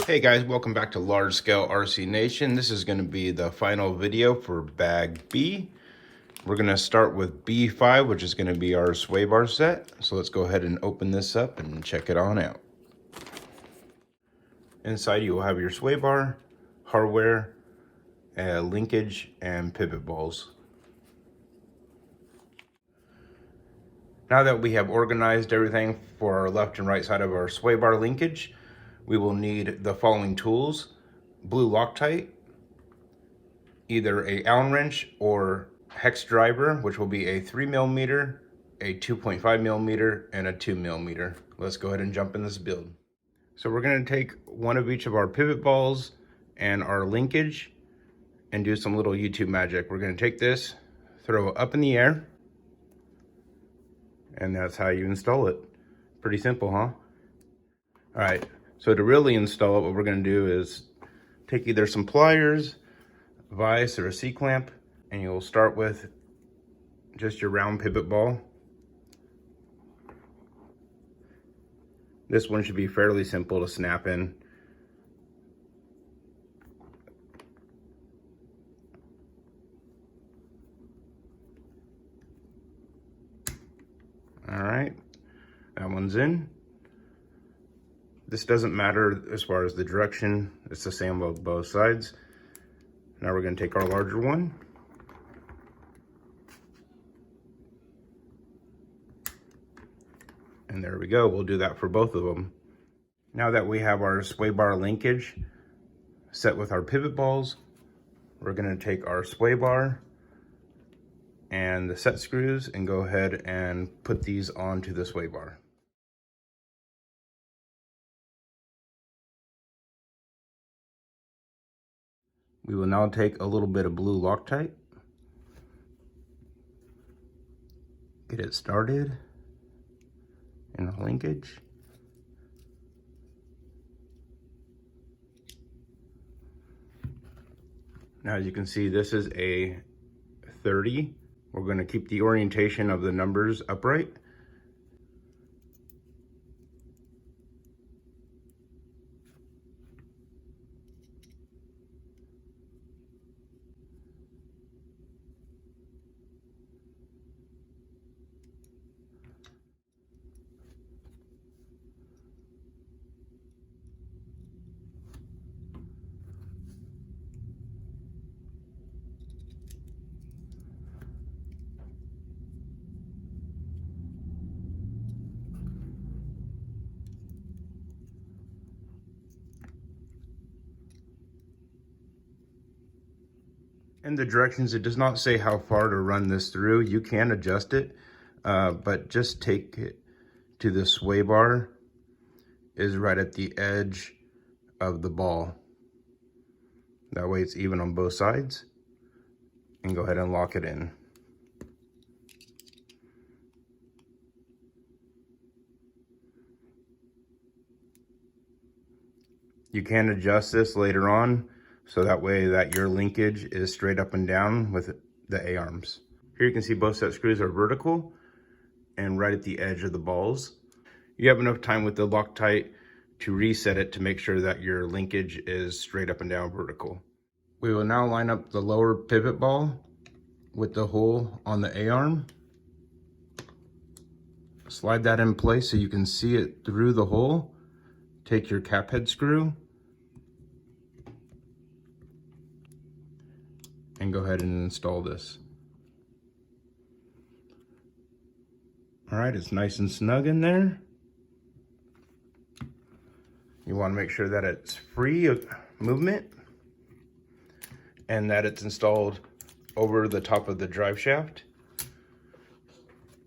Hey guys, welcome back to Large Scale RC Nation. This is going to be the final video for bag B. We're going to start with B5, which is going to be our sway bar set. So let's go ahead and open this up and check it on out. Inside you will have your sway bar, hardware, linkage, and pivot balls. Now that we have organized everything for our left and right side of our sway bar linkage, we will need the following tools: blue Loctite, either a Allen wrench or hex driver, which will be a 3mm, a 2.5mm, and a 2mm. Let's go ahead and jump in this build. So we're going to take one of each of our pivot balls and our linkage and do some little YouTube magic. We're going to take this, throw it up in the air, and that's how you install it. Pretty simple, huh? All right, so to really install it, what we're going to do is take either some pliers, vise, or a C-clamp, and you'll start with just your round pivot ball. This one should be fairly simple to snap in. All right, that one's in. This doesn't matter as far as the direction. It's the same on both sides. Now we're going to take our larger one. And there we go. We'll do that for both of them. Now that we have our sway bar linkage set with our pivot balls, we're going to take our sway bar and the set screws and go ahead and put these onto the sway bar. We will now take a little bit of blue Loctite, get it started in the linkage. Now, as you can see, this is a 30. We're going to keep the orientation of the numbers upright. In the directions, it does not say how far to run this through. You can adjust it, but just take it to the sway bar is right at the edge of the ball. That way it's even on both sides, and go ahead and lock it in. You can adjust this later on, so that way that your linkage is straight up and down with the A-arms. Here you can see both set screws are vertical and right at the edge of the balls. You have enough time with the Loctite to reset it to make sure that your linkage is straight up and down vertical. We will now line up the lower pivot ball with the hole on the A-arm. Slide that in place so you can see it through the hole. Take your cap head screw and go ahead and install this. All right, it's nice and snug in there. You want to make sure that it's free of movement and that it's installed over the top of the drive shaft.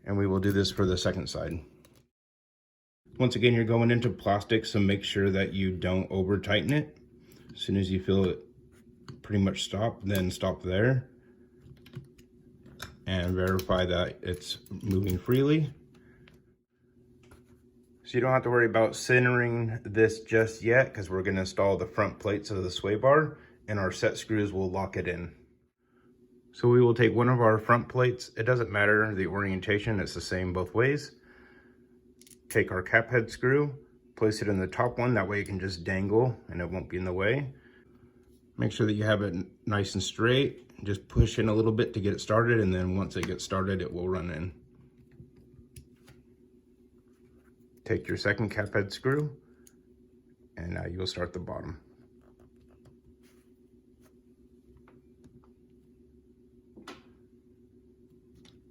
And we will do this for the second side. Once again, you're going into plastic, so make sure that you don't over tighten it. As soon as you feel it pretty much stop, then stop there and verify that it's moving freely. So you don't have to worry about centering this just yet, because we're going to install the front plates of the sway bar and our set screws will lock it in. So we will take one of our front plates. It doesn't matter the orientation, it's the same both ways. Take our cap head screw, place it in the top one. That way it can just dangle and it won't be in the way. Make sure that you have it nice and straight. Just push in a little bit to get it started, and then once it gets started, it will run in. Take your second cap head screw, and now you'll start the bottom.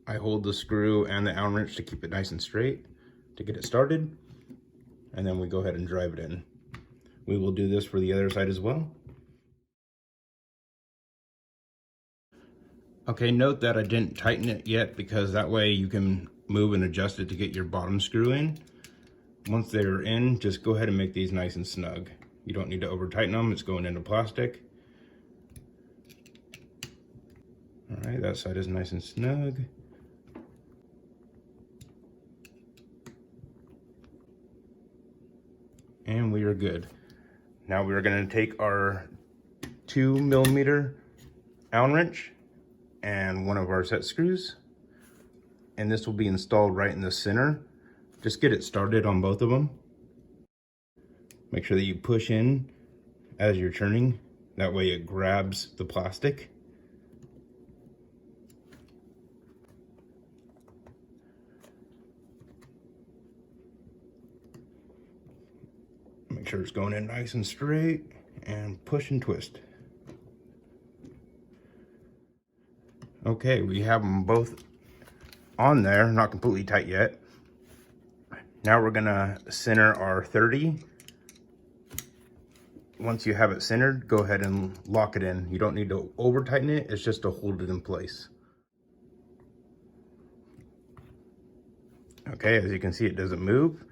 I hold the screw and the Allen wrench to keep it nice and straight to get it started, and then we go ahead and drive it in. We will do this for the other side as well. Okay, note that I didn't tighten it yet, because that way you can move and adjust it to get your bottom screw in. Once they're in, just go ahead and make these nice and snug. You don't need to over tighten them, it's going into plastic. All right, that side is nice and snug. And we are good. Now we're gonna take our 2mm Allen wrench and one of our set screws, and this will be installed right in the center. Just get it started on both of them. Make sure that you push in as you're turning, that way it grabs the plastic. Make sure it's going in nice and straight, and push and twist. Okay, we have them both on there, not completely tight yet. Now we're gonna center our 30. Once you have it centered, go ahead and lock it in. You don't need to over tighten it, it's just to hold it in place. Okay, as you can see, it doesn't move.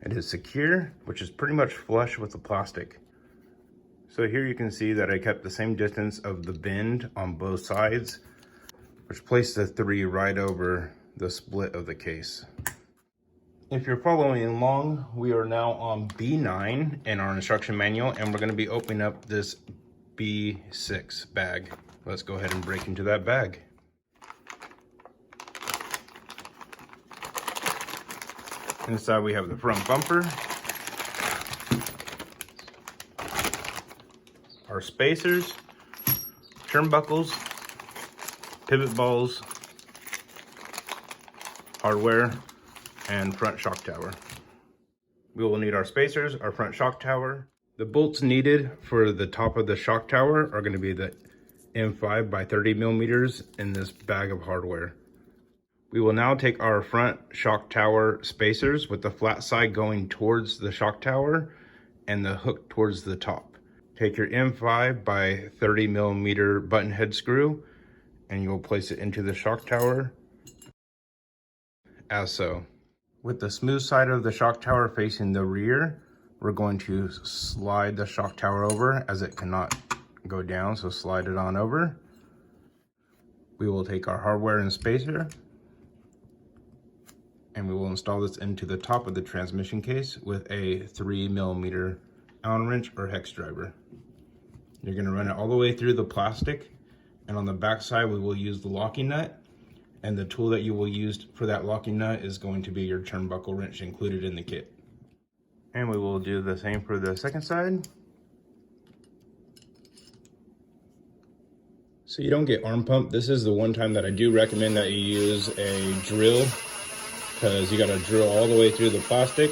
It is secure, which is pretty much flush with the plastic. So here you can see that I kept the same distance of the bend on both sides, which placed the 3 right over the split of the case. If you're following along, we are now on B9 in our instruction manual, and we're going to be opening up this B6 bag. Let's go ahead and break into that bag. Inside we have the front bumper, our spacers, turnbuckles, pivot balls, hardware, and front shock tower. We will need our spacers, our front shock tower. The bolts needed for the top of the shock tower are going to be the M5 by 30mm in this bag of hardware. We will now take our front shock tower spacers with the flat side going towards the shock tower and the hook towards the top. Take your M5 by 30mm button head screw, and you will place it into the shock tower as so. With the smooth side of the shock tower facing the rear, we're going to slide the shock tower over, as it cannot go down, so slide it on over. We will take our hardware and spacer, and we will install this into the top of the transmission case with a 3mm Allen wrench or hex driver. You're going to run it all the way through the plastic, and on the back side we will use the locking nut, and the tool that you will use for that locking nut is going to be your turnbuckle wrench included in the kit. And we will do the same for the second side. So you don't get arm pump. This is the one time that I do recommend that you use a drill, because you got to drill all the way through the plastic.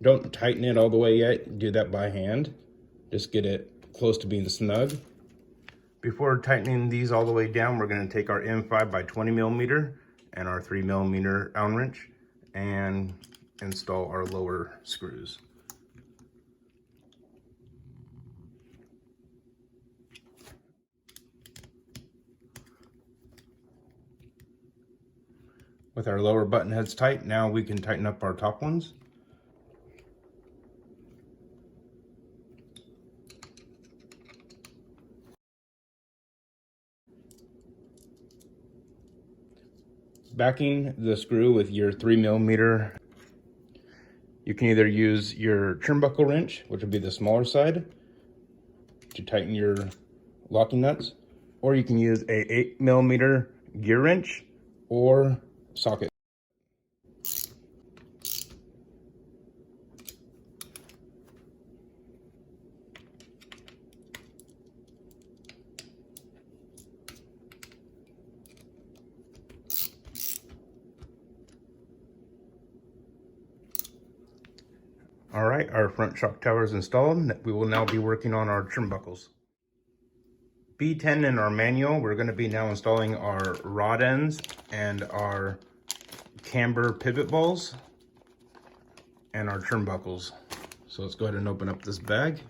Don't tighten it all the way yet. Do that by hand. Just get it close to being snug. Before tightening these all the way down, we're going to take our M5 by 20mm and our 3mm Allen wrench and install our lower screws. With our lower button heads tight, now we can tighten up our top ones. Backing the screw with your 3mm, you can either use your turnbuckle wrench, which would be the smaller side, to tighten your locking nuts, or you can use a 8mm gear wrench or socket. All right, our front shock tower is installed. We will now be working on our turnbuckles. B10 in our manual, we're going to be now installing our rod ends and our camber pivot balls and our turnbuckles. So let's go ahead and open up this bag.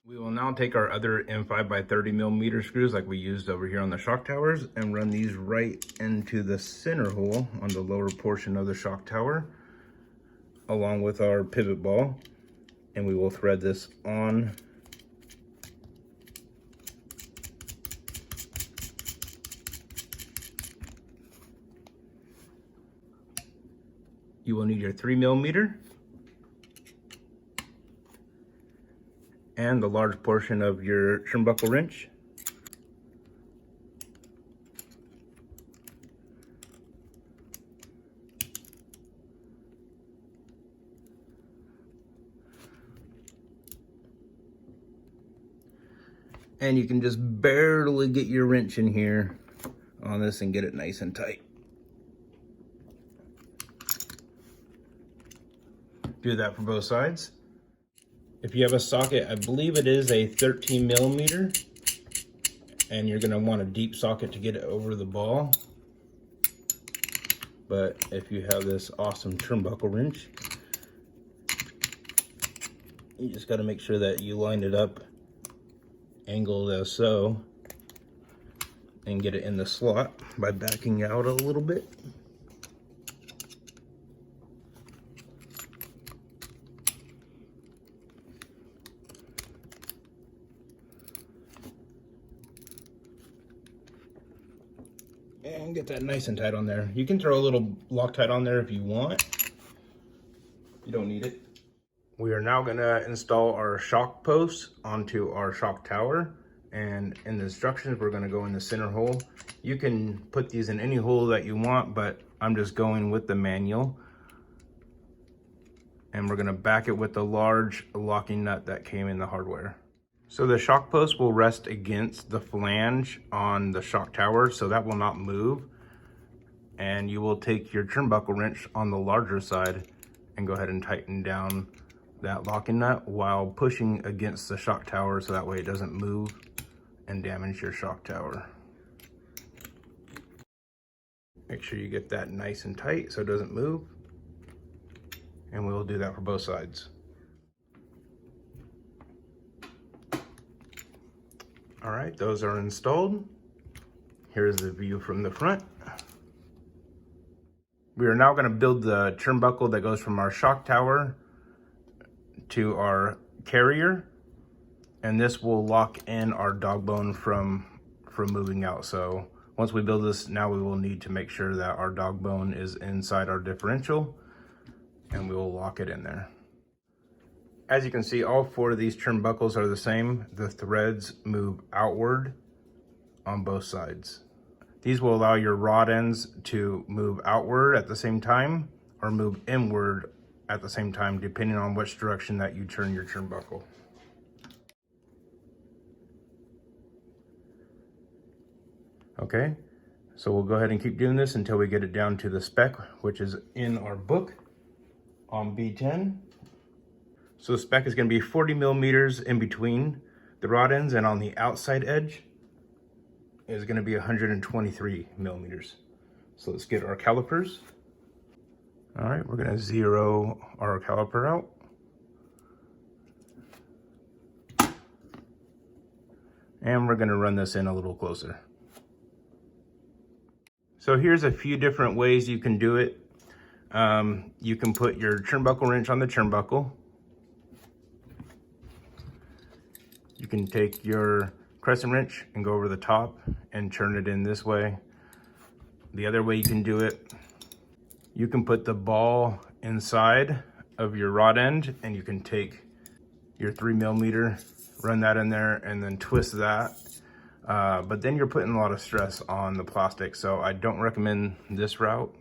We will now take our other M5 by 30 millimeter screws like we used over here on the shock towers and run these right into the center hole on the lower portion of the shock tower along with our pivot ball, and we will thread this on You will need your 3 millimeter and the large portion of your turnbuckle wrench. And you can just barely get your wrench in here on this and get it nice and tight. Do that for both sides. If you have a socket, I believe it is a 13 millimeter, and you're gonna want a deep socket to get it over the ball. But if you have this awesome turnbuckle wrench, you just gotta make sure that you line it up, angled as so, and get it in the slot by backing out a little bit. And get that nice and tight on there. You can throw a little Loctite on there if you want. You don't need it. We are now gonna install our shock posts onto our shock tower. And in the instructions, we're gonna go in the center hole. You can put these in any hole that you want, but I'm just going with the manual. And we're gonna back it with the large locking nut that came in the hardware. So the shock post will rest against the flange on the shock tower, so that will not move. And you will take your turnbuckle wrench on the larger side and go ahead and tighten down that locking nut while pushing against the shock tower so that way it doesn't move and damage your shock tower. Make sure you get that nice and tight so it doesn't move. And we will do that for both sides. All right, those are installed. Here's the view from the front. We are now gonna build the turnbuckle that goes from our shock tower to our carrier. And this will lock in our dog bone from moving out. So once we build this, now we will need to make sure that our dog bone is inside our differential, and we will lock it in there. As you can see, all 4 of these turnbuckles are the same. The threads move outward on both sides. These will allow your rod ends to move outward at the same time or move inward at the same time, depending on which direction that you turn your turnbuckle. Okay, so we'll go ahead and keep doing this until we get it down to the spec, which is in our book on B10. So the spec is going to be 40 millimeters in between the rod ends, and on the outside edge is going to be 123 millimeters. So let's get our calipers. All right, we're going to zero our caliper out. And we're going to run this in a little closer. So here's a few different ways you can do it. You can put your turnbuckle wrench on the turnbuckle. You can take your crescent wrench and go over the top and turn it in this way. The other way you can do it, you can put the ball inside of your rod end, and you can take your 3 millimeter, run that in there, and then twist that. But then you're putting a lot of stress on the plastic, so I don't recommend this route.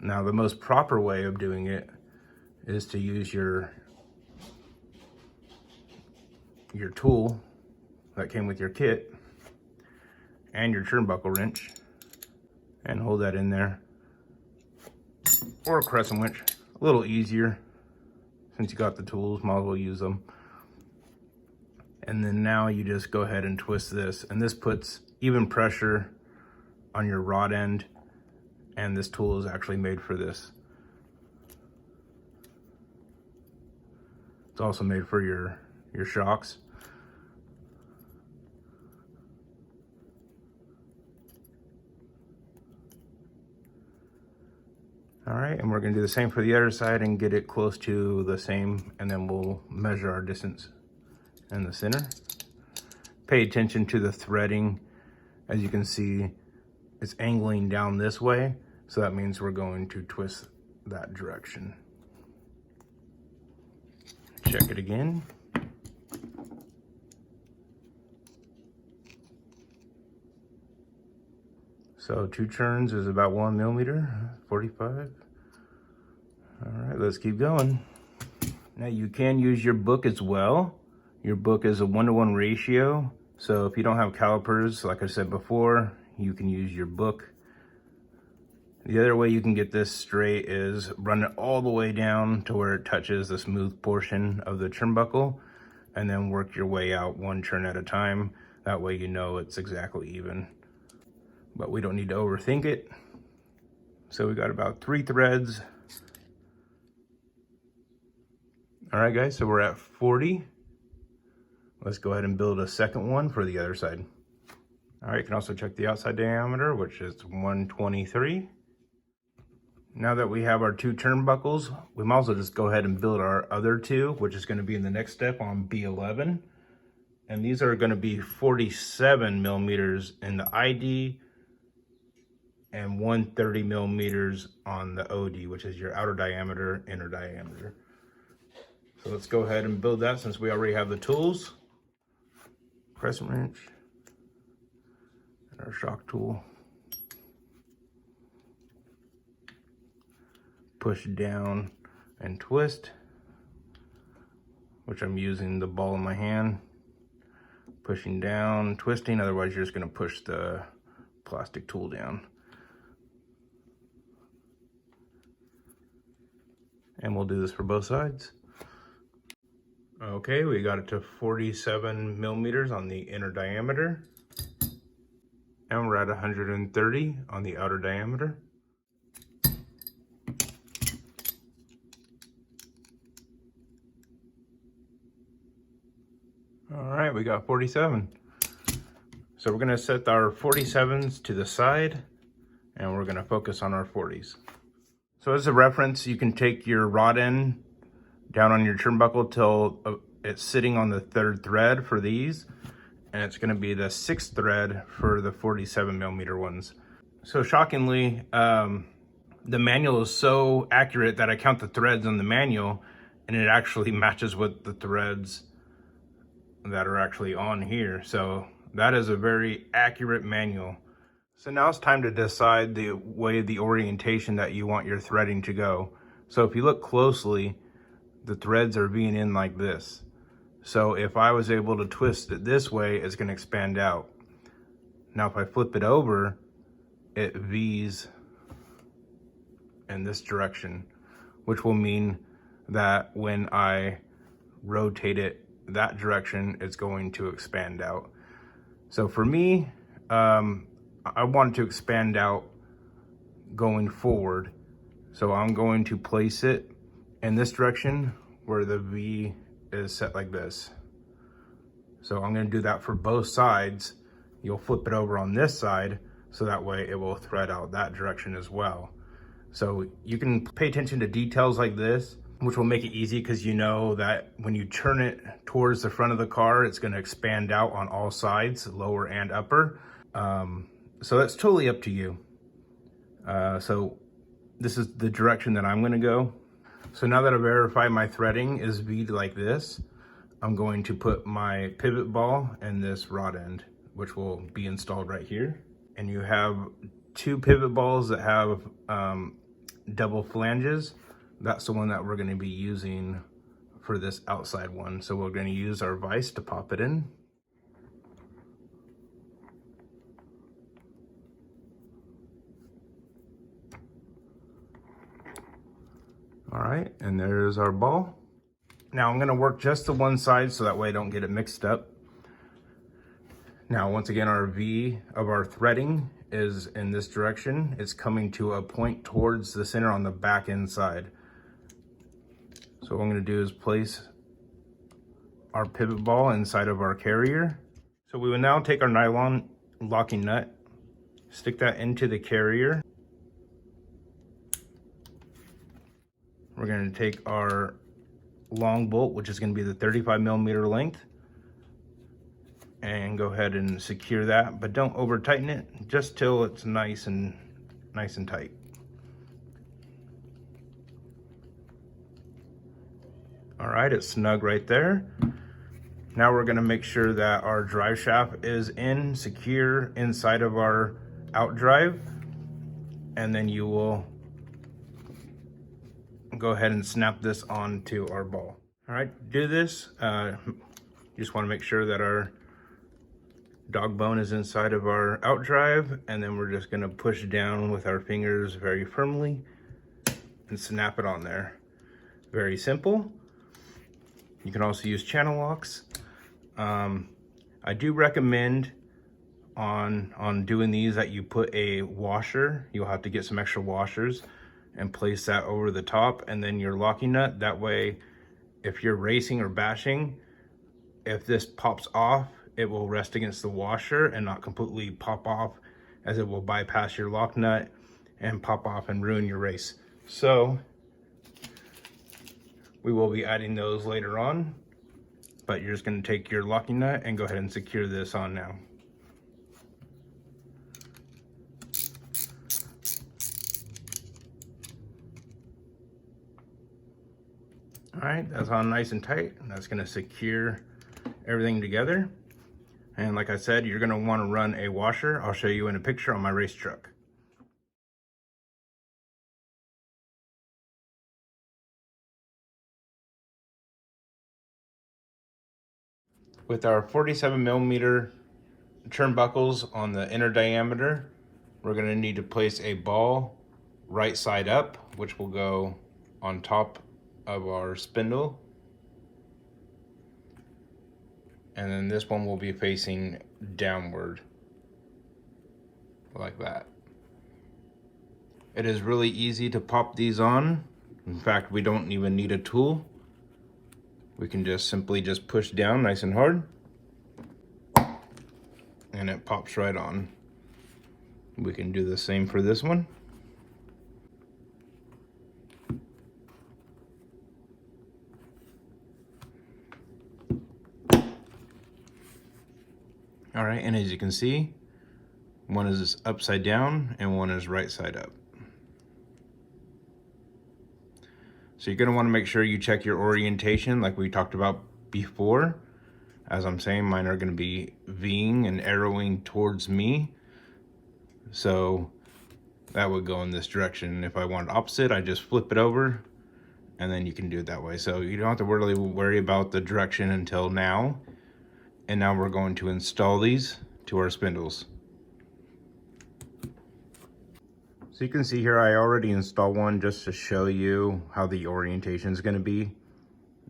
Now, the most proper way of doing it is to use your tool that came with your kit and your turnbuckle wrench and hold that in there, or a crescent wrench, a little easier. Since you got the tools, might as well use them. And then now you just go ahead and twist this, and this puts even pressure on your rod end, and this tool is actually made for this. It's also made for your shocks. All right, and we're gonna do the same for the other side and get it close to the same, and then we'll measure our distance in the center. Pay attention to the threading. As you can see, it's angling down this way, so that means we're going to twist that direction. Check it again. So 2 turns is about 1 millimeter, 45. All right, let's keep going. Now you can use your book as well. Your book is a 1-to-1 ratio. So if you don't have calipers, like I said before, you can use your book. The other way you can get this straight is run it all the way down to where it touches the smooth portion of the turnbuckle, and then work your way out 1 turn at a time. That way you know it's exactly even. But we don't need to overthink it. So we got about 3 threads. All right, guys, so we're at 40. Let's go ahead and build a second one for the other side. All right, you can also check the outside diameter, which is 123. Now that we have our 2 turnbuckles, we might as well just go ahead and build our other 2, which is going to be in the next step on B11. And these are going to be 47 millimeters in the ID and 130 millimeters on the OD, which is your outer diameter, inner diameter. So let's go ahead and build that since we already have the tools. Crescent wrench and our shock tool. Push down and twist, which I'm using the ball in my hand. Pushing down, twisting, otherwise you're just gonna push the plastic tool down. And we'll do this for both sides. Okay, we got it to 47 millimeters on the inner diameter. And we're at 130 on the outer diameter. All right, we got 47. So we're gonna set our 47s to the side, and we're gonna focus on our 40s. So as a reference, you can take your rod end down on your turnbuckle till it's sitting on the 3rd thread for these, and it's gonna be the 6th thread for the 47 millimeter ones. So shockingly, the manual is so accurate that I count the threads on the manual, and it actually matches with the threads that are actually on here. So that is a very accurate manual. So now it's time to decide the way, the orientation that you want your threading to go. So if you look closely, the threads are being in like this. So if I was able to twist it this way, it's going to expand out. Now if I flip it over, it V's in this direction, which will mean that when I rotate it that direction, it's going to expand out. So for me, I want to expand out going forward. So I'm going to place it in this direction where the V is set like this. So I'm going to do that for both sides. You'll flip it over on this side, so that way it will thread out that direction as well. So you can pay attention to details like this, which will make it easy because you know that when you turn it towards the front of the car, it's going to expand out on all sides, lower and upper. So that's totally up to you. So this is the direction that I'm going to go. So now that I've verified my threading is V'd like this, I'm going to put my pivot ball in this rod end, which will be installed right here. And you have 2 pivot balls that have double flanges. That's the one that we're going to be using for this outside one. So we're going to use our vise to pop it in. All right, and there's our ball. Now I'm gonna work just the one side so that way I don't get it mixed up. Now, once again, our V of our threading is in this direction. It's coming to a point towards the center on the back end side. So what I'm gonna do is place our pivot ball inside of our carrier. So we will now take our nylon locking nut, stick that into the carrier. We're gonna take our long bolt, which is gonna be the 35mm length, and go ahead and secure that, but don't over tighten it, just till it's nice and tight. All right, it's snug right there. Now we're gonna make sure that our drive shaft is secure inside of our out drive, and then you will go ahead and snap this onto our ball. All right, do this. You just wanna make sure that our dog bone is inside of our out drive, and then we're just gonna push down with our fingers very firmly and snap it on there. Very simple. You can also use channel locks. I do recommend on doing these that you put a washer. You'll have to get some extra washers and place that over the top, and then your locking nut. That way, if you're racing or bashing, if this pops off, it will rest against the washer and not completely pop off, as it will bypass your lock nut and pop off and ruin your race. So we will be adding those later on, but you're just going to take your locking nut and go ahead and secure this on now. All right, that's on nice and tight. That's going to secure everything together. And like I said, you're going to want to run a washer. I'll show you in a picture on my race truck. With our 47mm turnbuckles on the inner diameter, we're going to need to place a ball right side up, which will go on top of our spindle. And then this one will be facing downward, like that. It is really easy to pop these on. In fact, we don't even need a tool. We can just simply push down nice and hard, and it pops right on. We can do the same for this one. All right, and as you can see, one is upside down and one is right side up. So you're gonna wanna make sure you check your orientation like we talked about before. As I'm saying, mine are gonna be Ving and arrowing towards me. So that would go in this direction. If I want opposite, I just flip it over, and then you can do it that way. So you don't have to really worry about the direction until now. And now we're going to install these to our spindles. So you can see here, I already installed one just to show you how the orientation is going to be.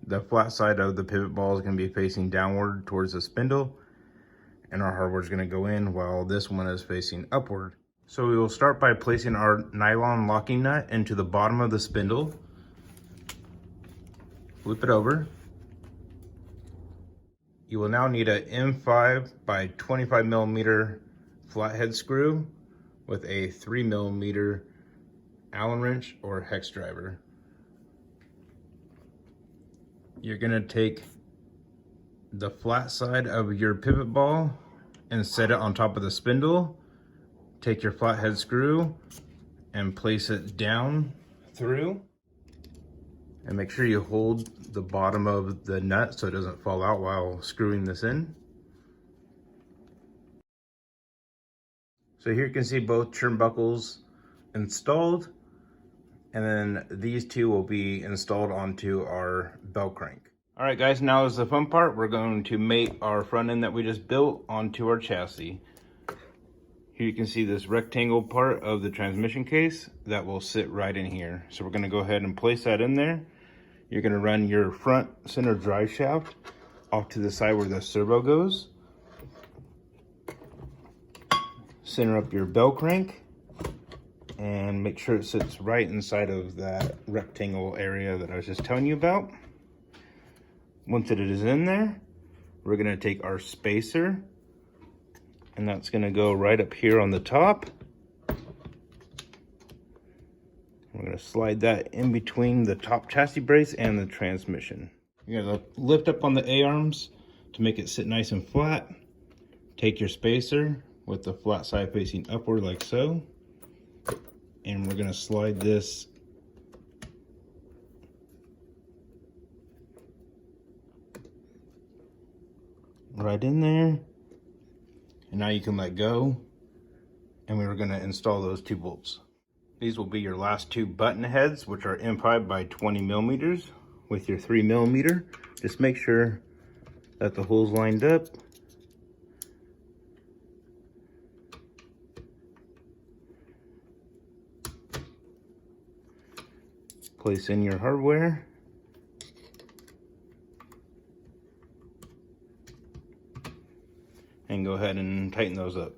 The flat side of the pivot ball is going to be facing downward towards the spindle, and our hardware is going to go in while this one is facing upward. So we will start by placing our nylon locking nut into the bottom of the spindle. Flip it over. You will now need an M5 by 25mm flathead screw with a 3mm Allen wrench or hex driver. You're gonna take the flat side of your pivot ball and set it on top of the spindle. Take your flathead screw and place it down through. And make sure you hold the bottom of the nut so it doesn't fall out while screwing this in. So here you can see both turnbuckles installed, and then these two will be installed onto our bell crank. All right guys, now is the fun part. We're going to mate our front end that we just built onto our chassis. Here you can see this rectangle part of the transmission case that will sit right in here. So we're gonna go ahead and place that in there. You're gonna run your front center drive shaft off to the side where the servo goes. Center up your bell crank and make sure it sits right inside of that rectangle area that I was just telling you about. Once it is in there, we're gonna take our spacer, and that's gonna go right up here on the top. We're gonna slide that in between the top chassis brace and the transmission. You're gonna lift up on the A-arms to make it sit nice and flat. Take your spacer with the flat side facing upward like so. And we're gonna slide this right in there. And now you can let go. And we were gonna install those 2 bolts. These will be your last 2 button heads, which are M5 by 20 millimeters with your 3 millimeter. Just make sure that the hole's lined up. Place in your hardware. And go ahead and tighten those up.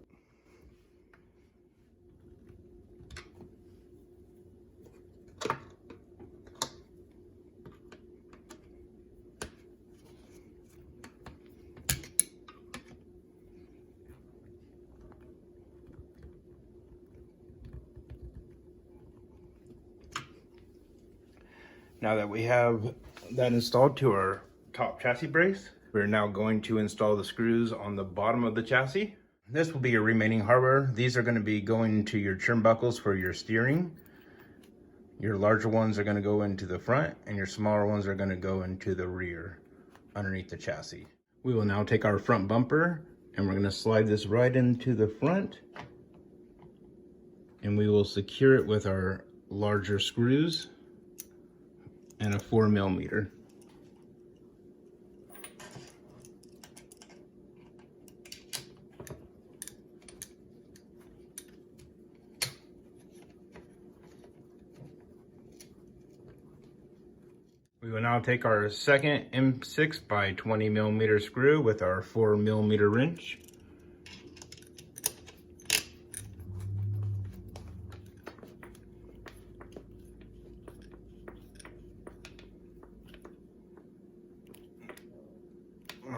Now that we have that installed to our top chassis brace, we're now going to install the screws on the bottom of the chassis. This will be your remaining hardware. These are going to be going to your turnbuckles for your steering. Your larger ones are going to go into the front, and your smaller ones are going to go into the rear underneath the chassis. We will now take our front bumper and we're going to slide this right into the front, and we will secure it with our larger screws and a 4 millimeter. We will now take our second M6 by 20 millimeter screw with our 4 millimeter wrench.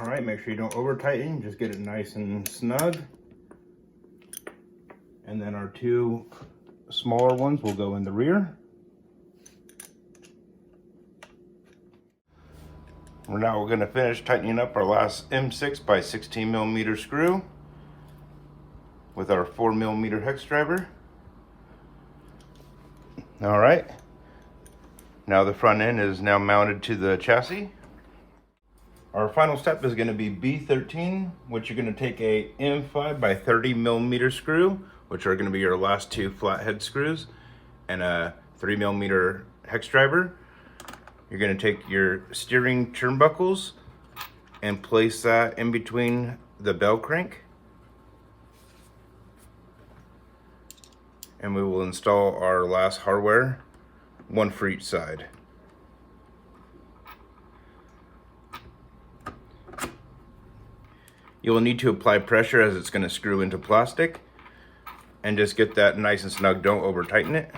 All right, make sure you don't over tighten, just get it nice and snug. And then our 2 smaller ones will go in the rear. We're going to finish tightening up our last M6 by 16 millimeter screw with our 4 millimeter hex driver. All right, now the front end is now mounted to the chassis. Our final step is going to be B13, which you're going to take a M5 by 30 millimeter screw, which are going to be your last 2 flathead screws, and a 3 millimeter hex driver. You're going to take your steering turnbuckles and place that in between the bell crank. And we will install our last hardware, 1 for each side. You will need to apply pressure as it's going to screw into plastic, and just get that nice and snug. Don't over tighten it.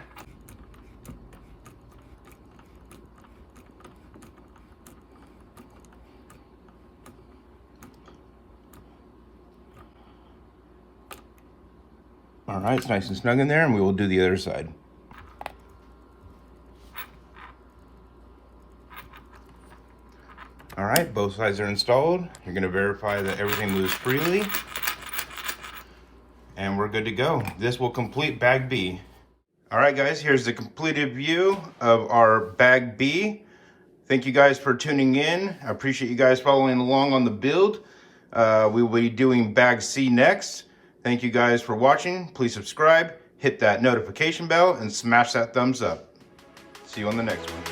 All right, it's nice and snug in there, and we will do the other side. All right, both sides are installed. You're going to verify that everything moves freely, and we're good to go. This will complete bag B. All right, guys, here's the completed view of our bag B. Thank you guys for tuning in. I appreciate you guys following along on the build. We will be doing bag C next. Thank you guys for watching. Please subscribe, hit that notification bell, and smash that thumbs up. See you on the next one.